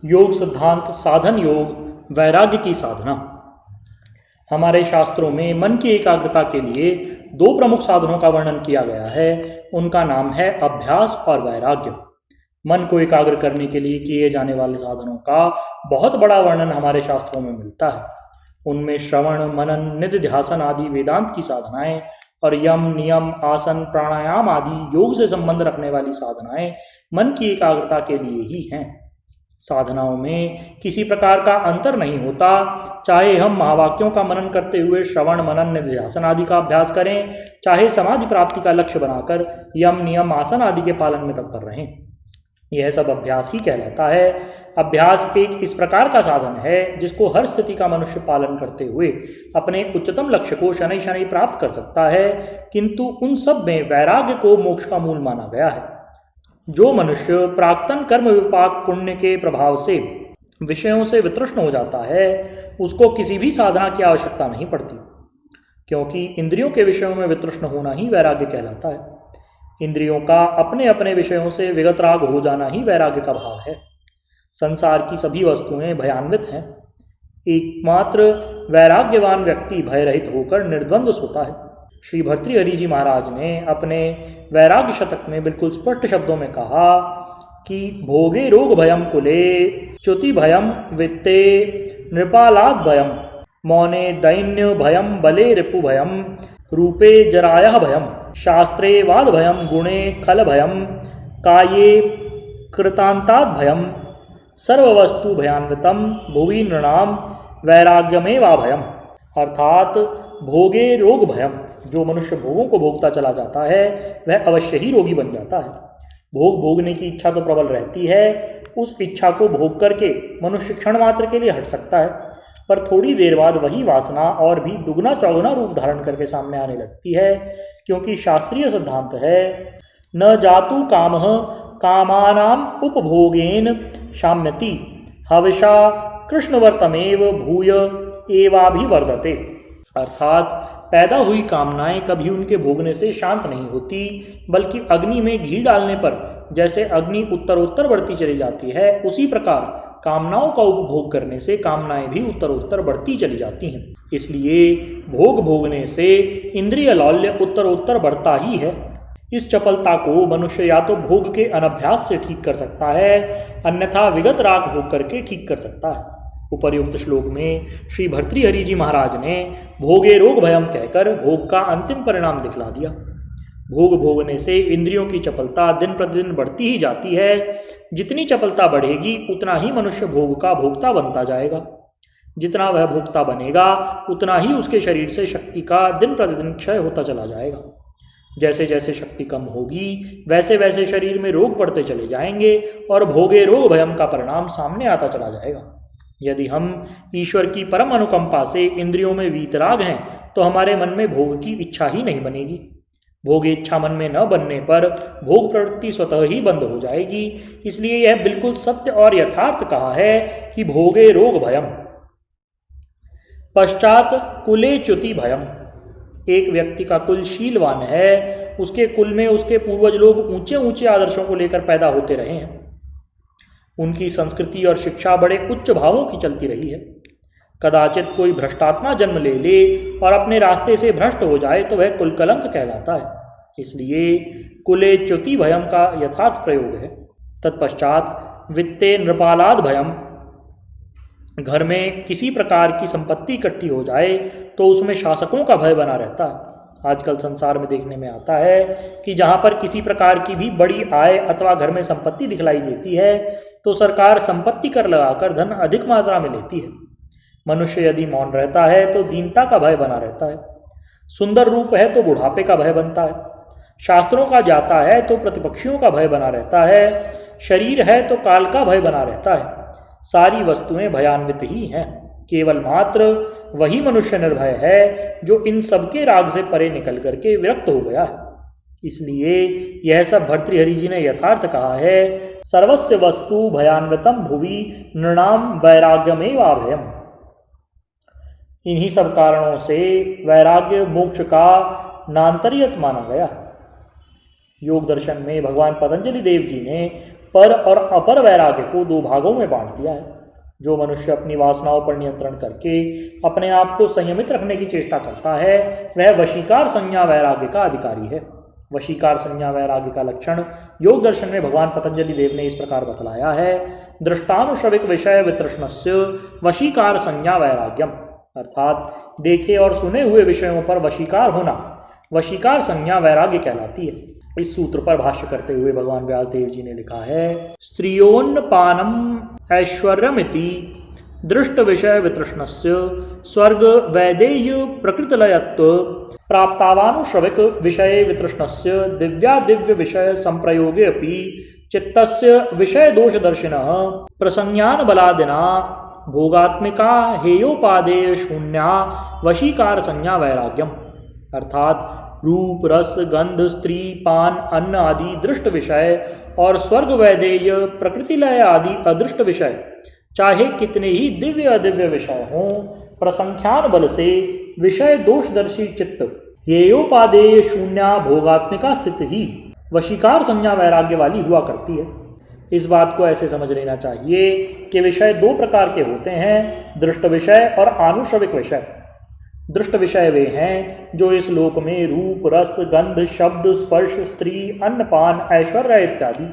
योग सिद्धांत साधन योग वैराग्य की साधना। हमारे शास्त्रों में मन की एकाग्रता के लिए दो प्रमुख साधनों का वर्णन किया गया है। उनका नाम है अभ्यास और वैराग्य। मन को एकाग्र करने के लिए किए जाने वाले साधनों का बहुत बड़ा वर्णन हमारे शास्त्रों में मिलता है। उनमें श्रवण, मनन, निधिध्यासन आदि वेदांत की साधनाएं और यम, नियम, आसन, प्राणायाम आदि योग से संबंध रखने वाली साधनाएं मन की एकाग्रता के लिए ही हैं। साधनाओं में किसी प्रकार का अंतर नहीं होता, चाहे हम महावाक्यों का मनन करते हुए श्रवण, मनन, निधिध्यासन आदि का अभ्यास करें, चाहे समाधि प्राप्ति का लक्ष्य बनाकर यम, नियम, आसन आदि के पालन में तत्पर रहें। यह सब अभ्यास ही कहलाता है। अभ्यास एक इस प्रकार का साधन है जिसको हर स्थिति का मनुष्य पालन करते हुए अपने उच्चतम लक्ष्य को शनै शनै प्राप्त कर सकता है, किंतु उन सब में वैराग्य को मोक्ष का मूल माना गया है। जो मनुष्य प्राक्तन कर्म विपाक पुण्य के प्रभाव से विषयों से वितृष्ण हो जाता है, उसको किसी भी साधना की आवश्यकता नहीं पड़ती, क्योंकि इंद्रियों के विषयों में वितृष्ण होना ही वैराग्य कहलाता है। इंद्रियों का अपने अपने विषयों से विगत राग हो जाना ही वैराग्य का भाव है। संसार की सभी वस्तुएं भयान्वित हैं। एकमात्र वैराग्यवान व्यक्ति भयरहित होकर निर्द्वंद्व सोता है। श्री भर्तृहरि जी महाराज ने अपने वैराग्य शतक में बिल्कुल स्पष्ट शब्दों में कहा कि भोगे रोग भयम कुले च्युति भयम वित्ते नृपालाद भयम मौने दैन्य भयम बले रिपु भयम रूपे जरायः भयम शास्त्रे वाद भयम गुणे खल भयम काये कृतांताद भयम सर्ववस्तु भयान्वितम भुवि नृणाम वैराग्यमेवा भयम। अर्थात भोगे रोग भयम, जो मनुष्य भोगों को भोगता चला जाता है वह अवश्य ही रोगी बन जाता है। भोग भोगने की इच्छा तो प्रबल रहती है, उस इच्छा को भोग करके मनुष्य क्षण मात्र के लिए हट सकता है, पर थोड़ी देर बाद वही वासना और भी दुगना चौगुना रूप धारण करके सामने आने लगती है, क्योंकि शास्त्रीय सिद्धांत है न जातु कामः कामानाम उपभोगेन शाम्यति हविषा कृष्णवर्तमेव भूय एवाभिवर्धते। अर्थात पैदा हुई कामनाएं कभी उनके भोगने से शांत नहीं होती, बल्कि अग्नि में घी डालने पर जैसे अग्नि उत्तरोत्तर बढ़ती चली जाती है, उसी प्रकार कामनाओं का उपभोग करने से कामनाएं भी उत्तरोत्तर बढ़ती चली जाती हैं। इसलिए भोग भोगने से इंद्रिय लौल्य उत्तरोत्तर बढ़ता ही है। इस चपलता को मनुष्य या तो भोग के अनभ्यास से ठीक कर सकता है, अन्यथा विगत राग होकर करके ठीक कर सकता है। उपर्युक्त श्लोक में श्री भर्तृहरि जी महाराज ने भोगे रोग भयम कहकर भोग का अंतिम परिणाम दिखला दिया। भोग भोगने से इंद्रियों की चपलता दिन प्रतिदिन बढ़ती ही जाती है। जितनी चपलता बढ़ेगी उतना ही मनुष्य भोग का भोक्ता बनता जाएगा। जितना वह भोक्ता बनेगा उतना ही उसके शरीर से शक्ति का दिन प्रतिदिन क्षय होता चला जाएगा। जैसे जैसे शक्ति कम होगी वैसे वैसे शरीर में रोग पड़ते चले जाएंगे और भोगे रोग भयम का परिणाम सामने आता चला जाएगा। यदि हम ईश्वर की परम अनुकंपा से इंद्रियों में वीतराग हैं तो हमारे मन में भोग की इच्छा ही नहीं बनेगी। भोग इच्छा मन में न बनने पर भोग प्रवृत्ति स्वतः ही बंद हो जाएगी। इसलिए यह बिल्कुल सत्य और यथार्थ कहा है कि भोगे रोग भयम। पश्चात कुले च्युति भयम। एक व्यक्ति का कुल शीलवान है, उसके कुल में उसके पूर्वज लोग ऊंचे ऊंचे आदर्शों को लेकर पैदा होते रहे हैं। उनकी संस्कृति और शिक्षा बड़े उच्च भावों की चलती रही है। कदाचित कोई भ्रष्टात्मा जन्म ले ले और अपने रास्ते से भ्रष्ट हो जाए तो वह कुल कलंक कहलाता है। इसलिए कुले च्युति भयम का यथार्थ प्रयोग है। तत्पश्चात वित्ते नृपालाद भयम। घर में किसी प्रकार की संपत्ति इकट्ठी हो जाए तो उसमें शासकों का भय बना रहता है। आजकल संसार में देखने में आता है कि जहाँ पर किसी प्रकार की भी बड़ी आय अथवा घर में संपत्ति दिखलाई देती है तो सरकार संपत्ति कर लगाकर धन अधिक मात्रा में लेती है। मनुष्य यदि मौन रहता है तो दीनता का भय बना रहता है। सुंदर रूप है तो बुढ़ापे का भय बनता है। शास्त्रों का जाता है तो प्रतिपक्षियों का भय बना रहता है। शरीर है तो काल का भय बना रहता है। सारी वस्तुएं भयान्वित ही हैं। केवल मात्र वही मनुष्य निर्भय है जो इन सबके राग से परे निकल करके विरक्त हो गया है। इसलिए यह सब भर्तृहरि जी ने यथार्थ कहा है। सर्वस्य वस्तु भयान्वितम भुवि नृणाम वैराग्यमेवा भयम। इन्हीं सब कारणों से वैराग्य मोक्ष का नान्तर्यत माना गया। योग दर्शन में भगवान पतंजलि देव जी ने पर और अपर वैराग्य को दो भागों में बांट दिया है। जो मनुष्य अपनी वासनाओं पर नियंत्रण करके अपने आप को संयमित रखने की चेष्टा करता है वह वशीकार संज्ञा वैराग्य का अधिकारी है। वशीकार संज्ञा वैराग्य का लक्षण योग दर्शन में भगवान पतंजलि देव ने इस प्रकार बतलाया है। दृष्टानुश्रविक विषय वितृष्णस्य वशीकार संज्ञा वैराग्यम, अर्थात देखे और सुने हुए विषयों पर वशीकार होना वशीकार संज्ञा वैराग्य कहलाती है। इस सूत्र पर भाष्य करते हुए भगवान व्यासदेव जी ने लिखा है, स्त्रियोन्नपानम ऐश्वर्यमिति दृष्ट विषय वितृष्णस्य स्वर्ग वैदेय प्रकृतिलयत्व प्राप्तावानुश्रविक विषय वितृष्णस्य दिव्यादिव्य विषय संप्रयोगे अपि चित्तस्य विषय दोष दर्शिनः प्रसंज्ञान बलादिना भोगात्मिका हेयोपादेय शून्या वशीकार संज्ञा वैराग्यम, अर्थात रूप रस गंध स्त्री पान अन्न आदि दृष्ट विषय और स्वर्ग वैदेय प्रकृतिलय आदि अदृष्ट विषय चाहे कितने ही दिव्य अदिव्य विषय हों, प्रसंख्यान बल से विषय दोषदर्शी चित्त हेयोपादेय शून्या भोगात्मिका स्थिति ही वशीकार संज्ञा वैराग्य वाली हुआ करती है। इस बात को ऐसे समझ लेना चाहिए कि विषय दो प्रकार के होते हैं, दृष्ट विषय और आनुश्रविक विषय। दृष्ट विषय वे हैं जो इस लोक में रूप रस गंध शब्द स्पर्श स्त्री अन्नपान ऐश्वर्य इत्यादि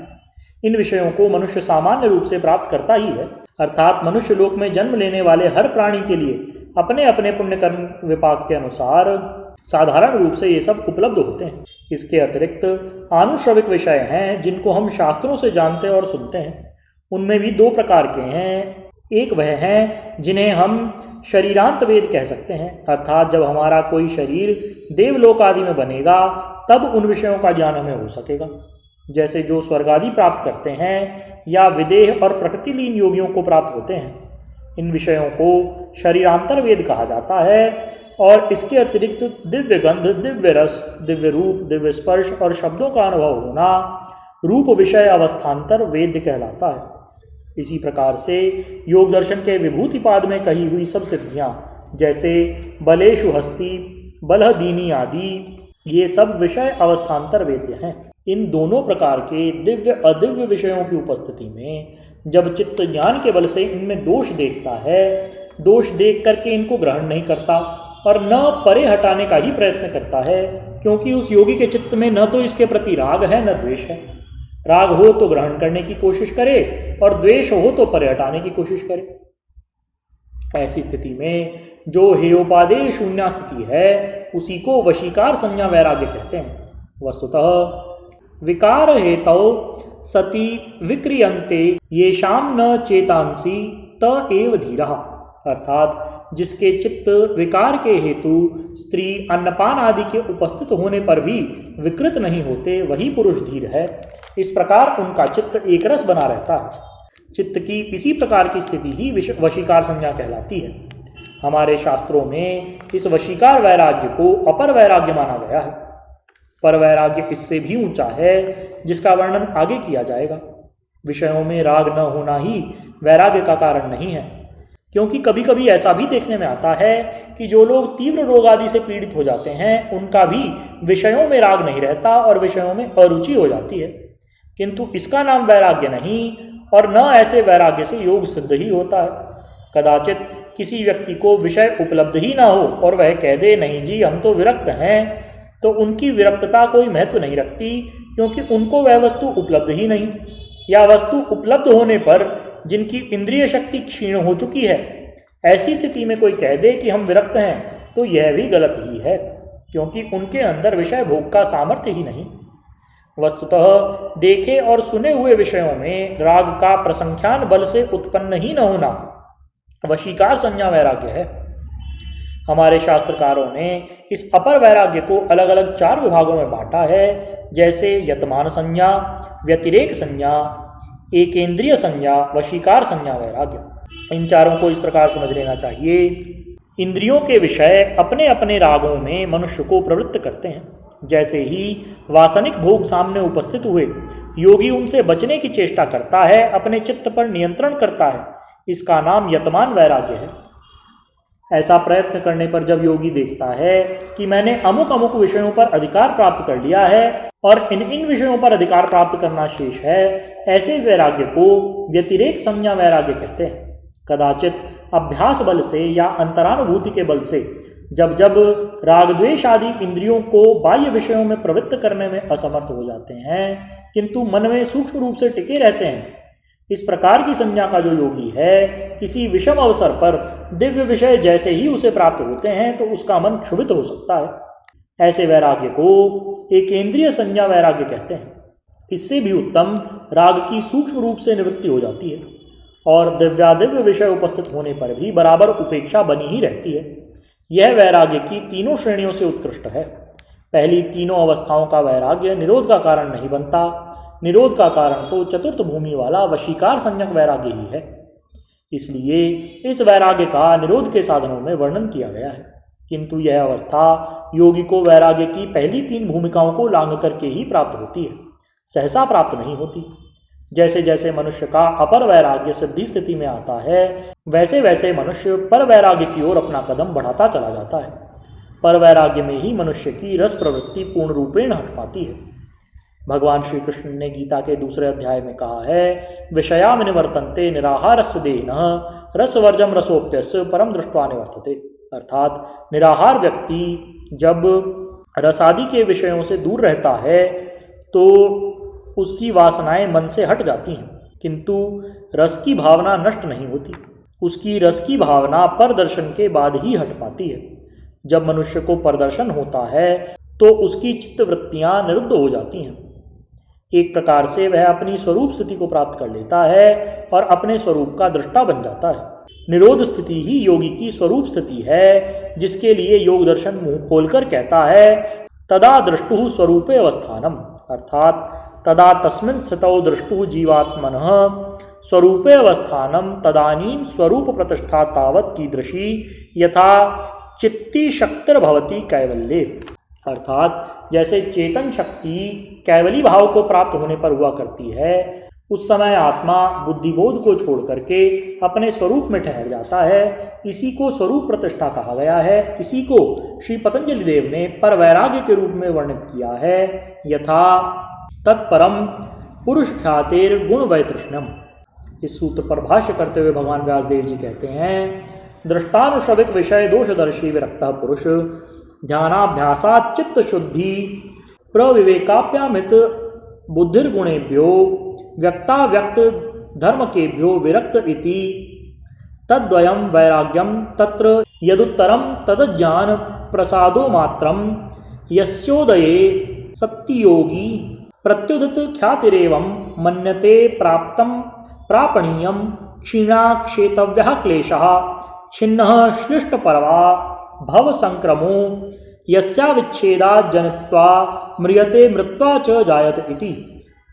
इन विषयों को मनुष्य सामान्य रूप से प्राप्त करता ही है। अर्थात मनुष्य लोक में जन्म लेने वाले हर प्राणी के लिए अपने अपने पुण्य कर्म विपाक के अनुसार साधारण रूप से ये सब उपलब्ध होते हैं। इसके अतिरिक्त आनुश्रविक विषय हैं जिनको हम शास्त्रों से जानते और सुनते हैं। उनमें भी दो प्रकार के हैं। एक वह हैं जिन्हें हम शरीरांत वेद कह सकते हैं, अर्थात जब हमारा कोई शरीर देवलोक आदि में बनेगा तब उन विषयों का ज्ञान हमें हो सकेगा। जैसे जो स्वर्ग आदि प्राप्त करते हैं या विदेह और प्रकृतिलीन योगियों को प्राप्त होते हैं, इन विषयों को शरीरांतर वेद कहा जाता है। और इसके अतिरिक्त दिव्य गंध दिव्य रस दिव्य रूप दिव्य स्पर्श और शब्दों का अनुभव होना रूप विषय अवस्थान्तर वेद कहलाता है। इसी प्रकार से योग दर्शन के विभूतिपाद में कही हुई सब सिद्धियाँ जैसे बलेशु हस्ती बलहदीनी आदि ये सब विषय अवस्थान्तर वेद्य हैं। इन दोनों प्रकार के दिव्य अदिव्य विषयों की उपस्थिति में जब चित्त ज्ञान के बल से इनमें दोष देखता है, दोष देख करके इनको ग्रहण नहीं करता और न परे हटाने का ही प्रयत्न करता है, क्योंकि उस योगी के चित्त में न तो इसके प्रति राग है न द्वेष है। राग हो तो ग्रहण करने की कोशिश करे और द्वेष हो तो परे हटाने की कोशिश करे। ऐसी स्थिति में जो हेयोपादेय शून्य स्थिति है उसी को वशीकार संज्ञा वैराग्य कहते हैं। वस्तुतः विकार हेतौ सति विक्रियन्ते येषां न चेतांसी त एव धीरः, अर्थात जिसके चित्त विकार के हेतु स्त्री अन्नपान आदि के उपस्थित होने पर भी विकृत नहीं होते वही पुरुष धीर है। इस प्रकार उनका चित्त एकरस बना रहता है। चित्त की इसी प्रकार की स्थिति ही वशीकार संज्ञा कहलाती है। हमारे शास्त्रों में इस वशीकार वैराग्य को अपर वैराग्य माना गया है। पर वैराग्य इससे भी ऊंचा है जिसका वर्णन आगे किया जाएगा। विषयों में राग न होना ही वैराग्य का कारण नहीं है, क्योंकि कभी कभी ऐसा भी देखने में आता है कि जो लोग तीव्र रोग आदि से पीड़ित हो जाते हैं उनका भी विषयों में राग नहीं रहता और विषयों में अरुचि हो जाती है, किंतु इसका नाम वैराग्य नहीं और न ऐसे वैराग्य से योग सिद्ध ही होता है। कदाचित किसी व्यक्ति को विषय उपलब्ध ही ना हो और वह कह दे नहीं जी हम तो विरक्त हैं, तो उनकी विरक्तता कोई महत्व नहीं रखती, क्योंकि उनको वह वस्तु उपलब्ध ही नहीं, या वस्तु उपलब्ध होने पर जिनकी इंद्रिय शक्ति क्षीण हो चुकी है, ऐसी स्थिति में कोई कह दे कि हम विरक्त हैं तो यह भी गलत ही है, क्योंकि उनके अंदर विषय भोग का सामर्थ्य ही नहीं। वस्तुतः देखे और सुने हुए विषयों में राग का प्रसंख्यान बल से उत्पन्न ही न होना वशीकार संज्ञा वैराग्य है। हमारे शास्त्रकारों ने इस अपर वैराग्य को अलग अलग 4 विभागों में बांटा है, जैसे यतमान संज्ञा, व्यतिरेक संज्ञा, एकेंद्रिय संज्ञा, वशीकार संज्ञा वैराग्य। इन चारों को इस प्रकार समझ लेना चाहिए। इंद्रियों के विषय अपने अपने रागों में मनुष्य को प्रवृत्त करते हैं। जैसे ही वासनिक भोग सामने उपस्थित हुए योगी उनसे बचने की चेष्टा करता है, अपने चित्त पर नियंत्रण करता है, इसका नाम यतमान वैराग्य है। ऐसा प्रयत्न करने पर जब योगी देखता है कि मैंने अमुक अमुक विषयों पर अधिकार प्राप्त कर लिया है और इन विषयों पर अधिकार प्राप्त करना शेष है, ऐसे वैराग्य को व्यतिरेक संज्ञा वैराग्य कहते हैं। कदाचित अभ्यास बल से या अंतरानुभूति के बल से जब जब रागद्वेष आदि इंद्रियों को बाह्य विषयों में प्रवृत्त करने में असमर्थ हो जाते हैं किंतु मन में सूक्ष्म रूप से टिके रहते हैं, इस प्रकार की संज्ञा का जो योगी है किसी विषम अवसर पर दिव्य विषय जैसे ही उसे प्राप्त होते हैं तो उसका मन क्षुभित हो सकता है। ऐसे वैराग्य को एकेंद्रिय संज्ञा वैराग्य कहते हैं। इससे भी उत्तम राग की सूक्ष्म रूप से निवृत्ति हो जाती है और दिव्यादिव्य विषय उपस्थित होने पर भी बराबर उपेक्षा बनी ही रहती है। यह वैराग्य की तीनों श्रेणियों से उत्कृष्ट है। पहली तीनों अवस्थाओं का वैराग्य निरोध का कारण नहीं बनता। निरोध का कारण तो चतुर्थ भूमि वाला वशीकार संज्ञक वैराग्य ही है। इसलिए इस वैराग्य का निरोध के साधनों में वर्णन किया गया है, किंतु यह अवस्था योगी को वैराग्य की पहली तीन भूमिकाओं को लांघ करके ही प्राप्त होती है, सहसा प्राप्त नहीं होती। जैसे जैसे मनुष्य का अपर वैराग्य सिद्धि स्थिति में आता है वैसे वैसे मनुष्य पर वैराग्य की ओर अपना कदम बढ़ाता चला जाता है। पर वैराग्य में ही मनुष्य की रस प्रवृत्ति पूर्ण रूपेण हट पाती है। भगवान श्री कृष्ण ने गीता के दूसरे अध्याय में कहा है, विषयाम निवर्तन्ते निराहारस्य देहिनः रसवर्जम रसोप्यस्य परम दृष्ट्वा निवर्तते। अर्थात निराहार व्यक्ति जब रसादि के विषयों से दूर रहता है तो उसकी वासनाएं मन से हट जाती हैं, किंतु रस की भावना नष्ट नहीं होती। उसकी रस की भावना परदर्शन के बाद ही हट पाती है। जब मनुष्य को परदर्शन होता है तो उसकी चित्त वृत्तियां निरुद्ध हो जाती हैं। एक प्रकार से वह अपनी स्वरूप स्थिति को प्राप्त कर लेता है और अपने स्वरूप का दृष्टा बन जाता है। निरोध स्थिति ही योगी की स्वरूप स्थिति है, जिसके लिए योग दर्शन मुंह खोलकर कहता है, तदा दृष्टुः स्वरूपे अवस्थानम, अर्थात तदा तस्मिन् स्थितौ दृष्टुः जीवात्मनः स्वरूपे अवस्थानम तदानीं स्वरूप प्रतिष्ठा तावत् कीदृशी यथा चित्ती शक्तिर्भवति कैवल्ये। अर्थात जैसे चेतन शक्ति कैवली भाव को प्राप्त होने पर हुआ करती है, उस समय आत्मा बुद्धिबोध को छोड़ करके अपने स्वरूप में ठहर जाता है। इसी को स्वरूप प्रतिष्ठा कहा गया है। इसी को श्री पतंजलि देव ने पर वैराग्य के रूप में वर्णित किया है, यथा तत्परम पुरुष ख्यातेर गुण वैतृष्ण्यम। इस सूत्र पर भाष्य करते हुए भगवान व्यासदेव जी कहते हैं, दृष्टानुश्रविक विषय दोषदर्शी विरक्तः पुरुष ध्यानाभ्यासात् चित्त शुद्धि प्रविवेकाप्यामित बुद्धिर्गुणेभ्यो व्यक्ताव्यक्त धर्मकेभ्यो विरक्त इति तद्वयं वैराग्यम तत्र यदुत्तरम तदज्ञान प्रसादो मात्रम यस्योदये सत्ययोगी प्रत्युदित ख्यातिरेवं मन्यते प्राप्तं प्रापणीयं क्षीणाक्षेतव्यः क्लेशः छिन्नः श्लिष्टपर्वा भव संक्रमो यस्याविच्छेदात् जनित्वा म्रियते मृत्वा च जायत इति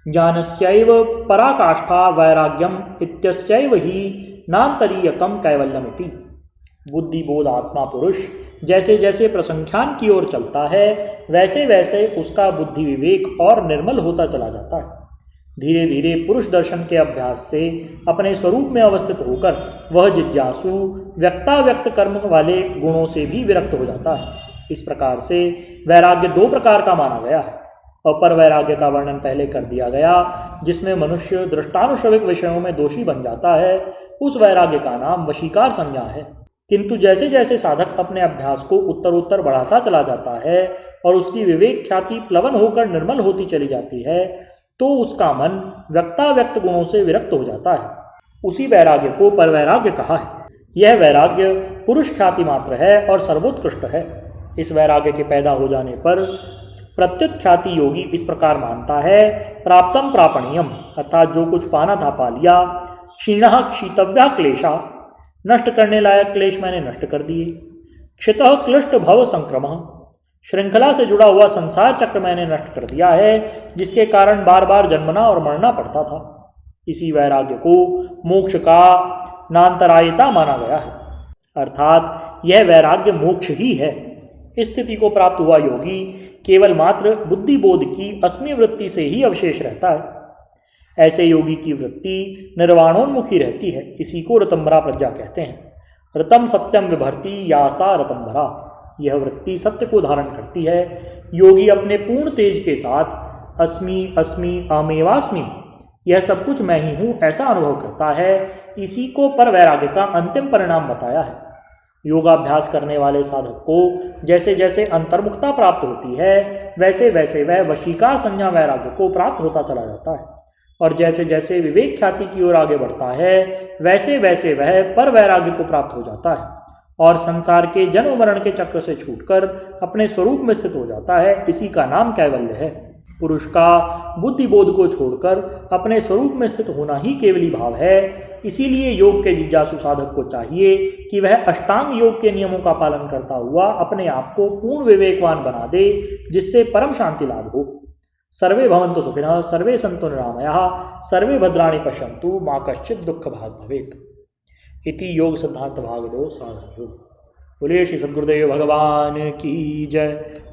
ज्ञानस्यैव पराकाष्ठा वैराग्यम इत्यस्यैव ही नान्तरीयकम कैवल्यमिति। बुद्धिबोध आत्मा पुरुष जैसे जैसे प्रसंख्यान की ओर चलता है वैसे वैसे उसका बुद्धि विवेक और निर्मल होता चला जाता है। धीरे धीरे पुरुष दर्शन के अभ्यास से अपने स्वरूप में अवस्थित होकर वह जिज्ञासु व्यक्ताव्यक्त कर्म वाले गुणों से भी विरक्त हो जाता है। इस प्रकार से वैराग्य दो प्रकार का माना गया है। अपर वैराग्य का वर्णन पहले कर दिया गया, जिसमें मनुष्य दृष्टानुश्रविक विषयों में दोषी बन जाता है। उस वैराग्य का नाम वशीकार संज्ञा है। किंतु जैसे जैसे साधक अपने अभ्यास को उत्तरोत्तर बढ़ाता चला जाता है और उसकी विवेक ख्याति प्लवन होकर निर्मल होती चली जाती है तो उसका मन व्यक्ताव्यक्त गुणों से विरक्त हो जाता है। उसी वैराग्य को परवैराग्य कहा है। यह वैराग्य पुरुष ख्याति मात्र है और सर्वोत्कृष्ट है। इस वैराग्य के पैदा हो जाने पर प्रत्युत ख्याति योगी इस प्रकार मानता है, प्राप्तम प्रापणीयम, अर्थात जो कुछ पाना था पा लिया। क्षीणः क्षितव्या क्लेशा, नष्ट करने लायक क्लेश मैंने नष्ट कर दिए। क्षितः क्लिष्ट भव संक्रमः, श्रृंखला से जुड़ा हुआ संसार चक्र मैंने नष्ट कर दिया है, जिसके कारण बार बार जन्मना और मरना पड़ता था। इसी वैराग्य को मोक्ष का नान्तरायिता माना गया है, अर्थात यह वैराग्य मोक्ष ही है। इस स्थिति को प्राप्त हुआ योगी केवल मात्र बुद्धिबोध की अस्मि वृत्ति से ही अवशेष रहता है। ऐसे योगी की वृत्ति निर्वाणोन्मुखी रहती है। इसी को ऋतंबरा प्रज्ञा कहते हैं। ऋतम सत्यम विभर्ति यासा रतम भरा। यह वृत्ति सत्य को धारण करती है। योगी अपने पूर्ण तेज के साथ अस्मि अस्मि अमेवास्मि, यह सब कुछ मैं ही हूँ, ऐसा अनुभव करता है। इसी को पर वैराग्य का अंतिम परिणाम बताया है। योगाभ्यास करने वाले साधक को जैसे जैसे अंतर्मुखता प्राप्त होती है, वैसे वैसे वह वशीकार संज्ञा वैराग्य को प्राप्त होता चला जाता है। और जैसे जैसे विवेक ख्याति की ओर आगे बढ़ता है, वैसे वैसे वह पर वैराग्य को प्राप्त हो जाता है और संसार के जन्म मरण के चक्र से छूटकर अपने स्वरूप में स्थित हो जाता है। इसी का नाम कैवल्य है। पुरुष का बुद्धि बोध को छोड़कर अपने स्वरूप में स्थित होना ही केवली भाव है। इसीलिए योग के जिज्ञासु साधक को चाहिए कि वह अष्टांग योग के नियमों का पालन करता हुआ अपने आप को पूर्ण विवेकवान बना दे, जिससे परम शांति लाभ हो। सर्वे भवन्तु सुखिनः, सर्वे सन्तु निरामयाः, सर्वे भद्राणि पश्यन्तु, मा कश्चित् दुःख भाग् भवेत्। इति योग सिद्धांत भाग 2 साधन योग। बोलिए श्री सद्गुरुदेव भगवान की जय।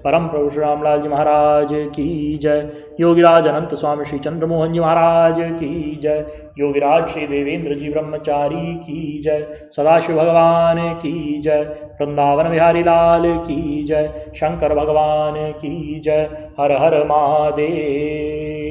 परम प्रभु श्री रामलाल जी महाराज की जय। योगिराज अनंत स्वामी श्री चंद्रमोहन जी महाराज की जय। योगिराज श्री देवेंद्र जी ब्रह्मचारी की जय। सदाशिव भगवान की जय। वृंदावन बिहारी लाल की जय। शंकर भगवान की जय। हर हर महादेव।